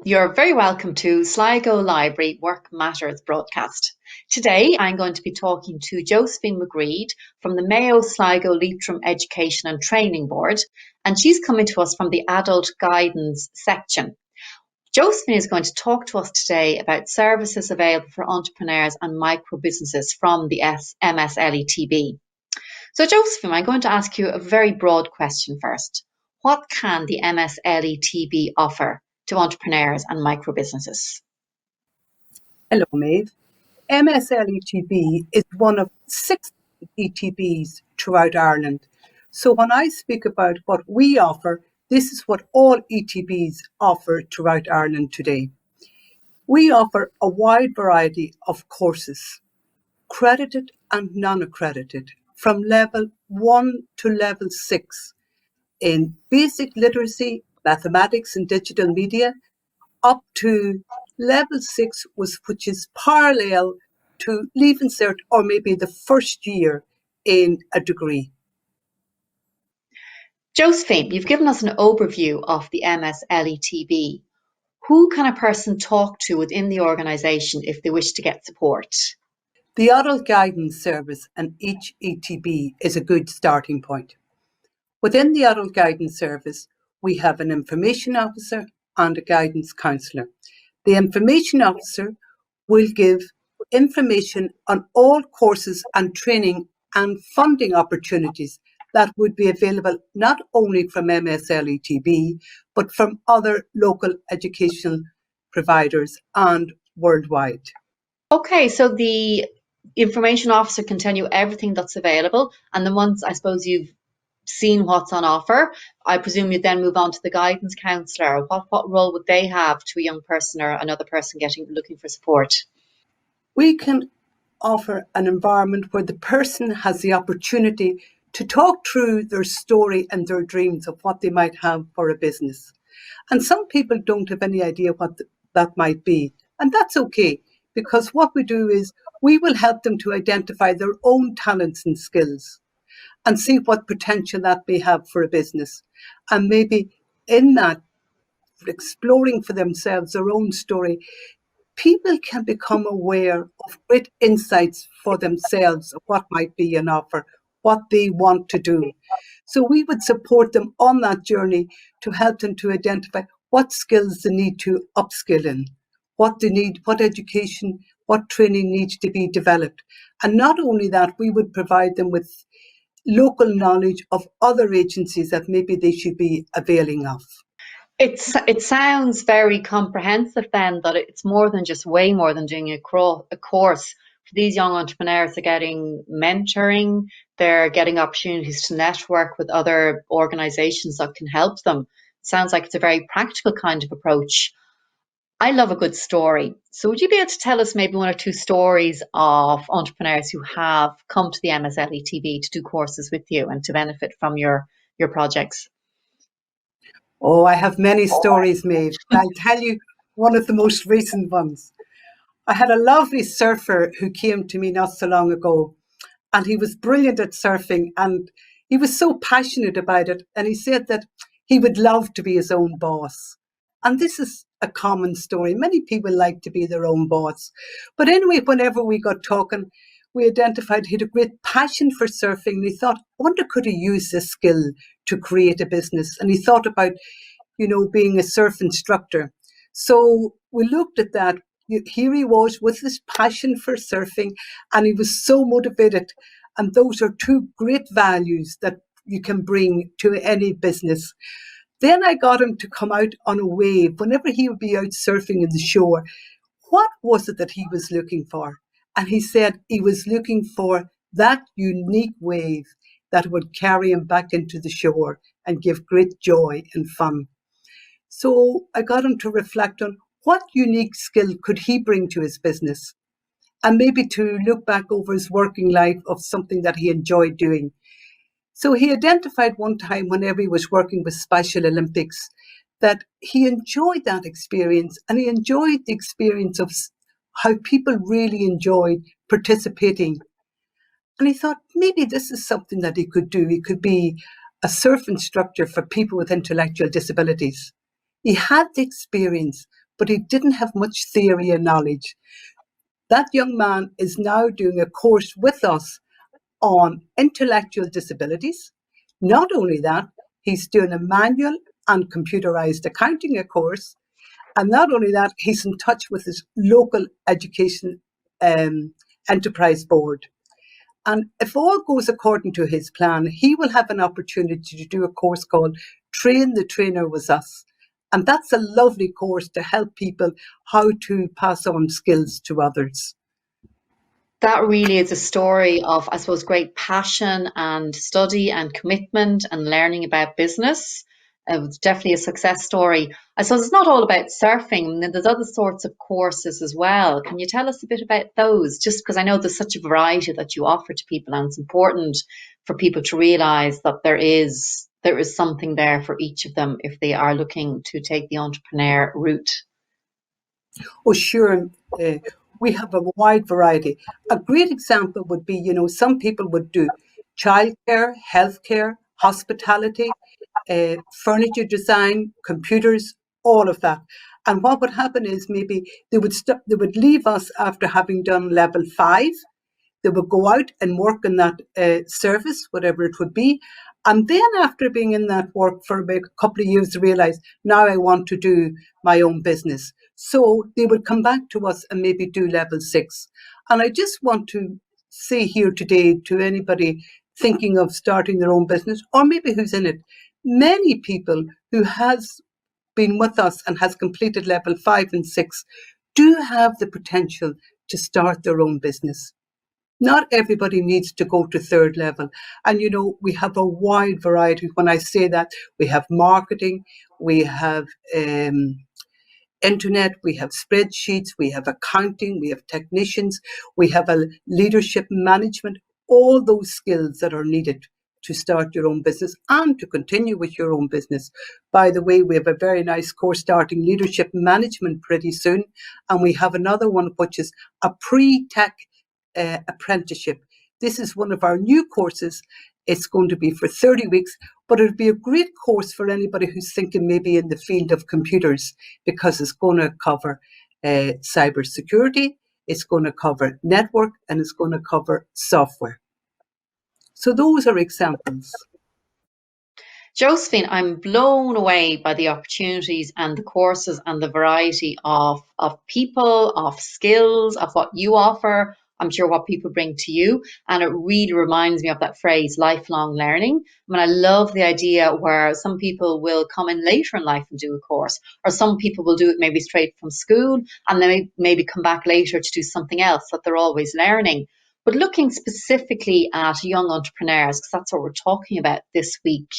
You're very welcome to Sligo Library Work Matters broadcast. Today I'm going to be talking to Josephine McGread from the Mayo Sligo Leitrim Education and Training Board, and she's coming to us from the Adult Guidance section. Josephine is going to talk to us today about services available for entrepreneurs and micro businesses from the MSLETB. So Josephine, I'm going to ask you a very broad question first. What can the MSLETB offer to entrepreneurs and micro businesses? Hello, Maeve. MSLETB is one of 6 ETBs throughout Ireland. So when I speak about what we offer, this is what all ETBs offer throughout Ireland today. We offer a wide variety of courses, credited and non-accredited, from level 1 to level 6 in basic literacy, mathematics and digital media, up to level 6, which is parallel to Leaving Cert or maybe the first year in a degree. Josephine, you've given us an overview of the MSLETB. Who can a person talk to within the organisation if they wish to get support? The Adult Guidance Service and each ETB is a good starting point. Within the Adult Guidance Service, we have an information officer and a guidance counsellor. The information officer will give information on all courses and training and funding opportunities that would be available not only from MSLETB, but from other local educational providers and worldwide. Okay, so the information officer can tell you everything that's available, and then once I suppose you've seen what's on offer, I presume you then move on to the guidance counsellor. What role would they have to a young person or another person looking for support? We can offer an environment where the person has the opportunity to talk through their story and their dreams of what they might have for a business. And some people don't have any idea what that might be. And that's okay, because what we do is we will help them to identify their own talents and skills and see what potential that may have for a business. And maybe in that, exploring for themselves their own story, people can become aware of great insights for themselves of what might be an offer, what they want to do. So we would support them on that journey to help them to identify what skills they need to upskill in, what they need, what education, what training needs to be developed. And not only that, we would provide them with local knowledge of other agencies that maybe they should be availing of. It sounds very comprehensive then, that it's more than just way more than doing a course. For these young entrepreneurs, they're getting mentoring, they're getting opportunities to network with other organisations that can help them. It sounds like it's a very practical kind of approach. I love a good story. So would you be able to tell us maybe 1 or 2 stories of entrepreneurs who have come to the MSLETB to do courses with you and to benefit from your projects? Oh, I have many stories, Maeve. I'll tell you one of the most recent ones. I had a lovely surfer who came to me not so long ago, and he was brilliant at surfing, and he was so passionate about it. And he said that he would love to be his own boss. And this is a common story. Many people like to be their own boss. But anyway, whenever we got talking, we identified he had a great passion for surfing. And he thought, I wonder, could he use this skill to create a business? And he thought about, being a surf instructor. So we looked at that. Here he was with this passion for surfing, and he was so motivated. And those are 2 great values that you can bring to any business. Then I got him to come out on a wave. Whenever he would be out surfing in the shore, what was it that he was looking for? And he said he was looking for that unique wave that would carry him back into the shore and give great joy and fun. So I got him to reflect on what unique skill could he bring to his business, and maybe to look back over his working life of something that he enjoyed doing. So he identified one time whenever he was working with Special Olympics that he enjoyed that experience, and he enjoyed the experience of how people really enjoyed participating. And he thought maybe this is something that he could do. He could be a surf instructor for people with intellectual disabilities. He had the experience, but he didn't have much theory and knowledge. That young man is now doing a course with us on intellectual disabilities. Not only that, he's doing a manual and computerized accounting course. And not only that, he's in touch with his local education enterprise board. And if all goes according to his plan, he will have an opportunity to do a course called Train the Trainer With Us. And that's a lovely course to help people how to pass on skills to others. That really is a story of, I suppose, great passion and study and commitment and learning about business. It was definitely a success story. I suppose it's not all about surfing. There's other sorts of courses as well. Can you tell us a bit about those? Just because I know there's such a variety that you offer to people, and it's important for people to realise that there is something there for each of them if they are looking to take the entrepreneur route. Oh, sure. We have a wide variety. A great example would be, some people would do childcare, healthcare, hospitality, furniture design, computers, all of that. And what would happen is maybe they would leave us after having done level 5. They would go out and work in that service, whatever it would be. And then after being in that work for about a couple of years, they realize, now I want to do my own business. So they would come back to us and maybe do level 6. And I just want to say here today to anybody thinking of starting their own business, or maybe who's in it, many people who has been with us and has completed level 5 and 6 do have the potential to start their own business. Not everybody needs to go to 3rd level. And, we have a wide variety. When I say that, we have marketing, we have internet, we have spreadsheets, we have accounting, we have technicians, we have a leadership management, all those skills that are needed to start your own business and to continue with your own business. By the way, we have a very nice course starting leadership management pretty soon. And we have another one, which is a pre-tech apprenticeship. This is one of our new courses. It's going to be for 30 weeks, but it'll be a great course for anybody who's thinking maybe in the field of computers, because it's going to cover cybersecurity, it's going to cover network, and it's going to cover software. So those are examples. Josephine, I'm blown away by the opportunities and the courses and the variety of people, of skills, of what you offer. I'm sure what people bring to you. And it really reminds me of that phrase, lifelong learning. I mean, I love the idea where some people will come in later in life and do a course, or some people will do it maybe straight from school and then maybe come back later to do something else, that they're always learning. But looking specifically at young entrepreneurs, because that's what we're talking about this week,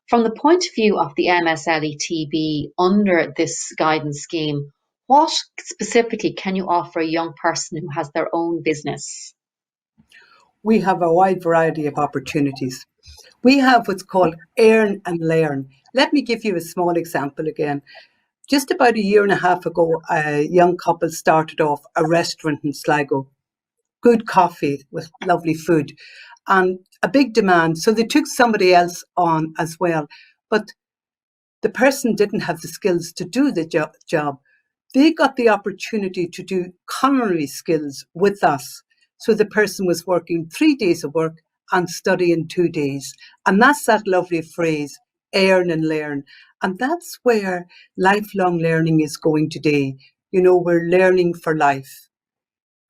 from the point of view of the MSLETB under this guidance scheme, what specifically can you offer a young person who has their own business? We have a wide variety of opportunities. We have what's called earn and learn. Let me give you a small example again. Just about a year and a half ago, a young couple started off a restaurant in Sligo. Good coffee with lovely food and a big demand. So they took somebody else on as well. But the person didn't have the skills to do the job. They got the opportunity to do culinary skills with us. So the person was working 3 days of work and studying 2 days. And that's that lovely phrase, earn and learn. And that's where lifelong learning is going today. We're learning for life.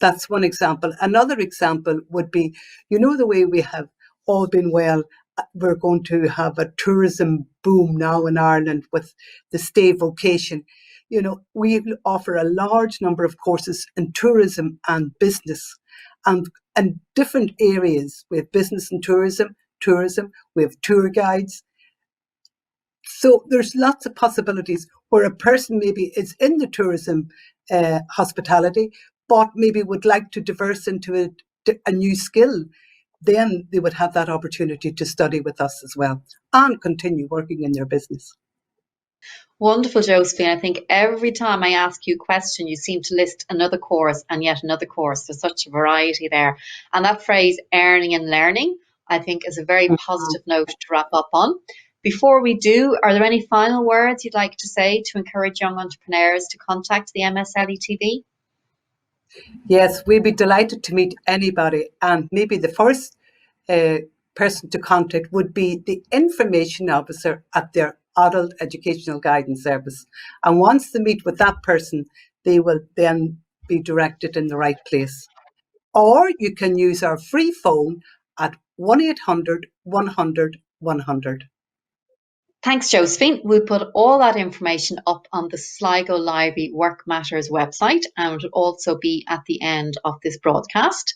That's one example. Another example would be, the way we have all been well, we're going to have a tourism boom now in Ireland with the stay vocation. We offer a large number of courses in tourism and business and different areas. We have business and tourism, we have tour guides. So there's lots of possibilities where a person maybe is in the tourism hospitality, but maybe would like to diverse into a new skill. Then they would have that opportunity to study with us as well and continue working in their business. Wonderful, Josephine. I think every time I ask you a question, you seem to list another course and yet another course. There's such a variety there. And that phrase, earning and learning, I think is a very positive note to wrap up on. Before we do, are there any final words you'd like to say to encourage young entrepreneurs to contact the MSLETB? Yes, we'd be delighted to meet anybody, and maybe the first person to contact would be the information officer at their Adult Educational Guidance Service. And once they meet with that person, they will then be directed in the right place. Or you can use our free phone at 1-800 100 100. Thanks, Josephine. We'll put all that information up on the Sligo Library Work Matters website, and it will also be at the end of this broadcast.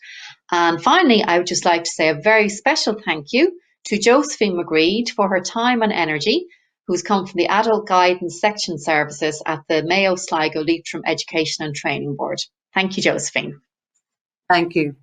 And finally, I would just like to say a very special thank you to Josephine McGread for her time and energy, who's come from the Adult Guidance Section Services at the Mayo Sligo Leitrim Education and Training Board. Thank you, Josephine. Thank you.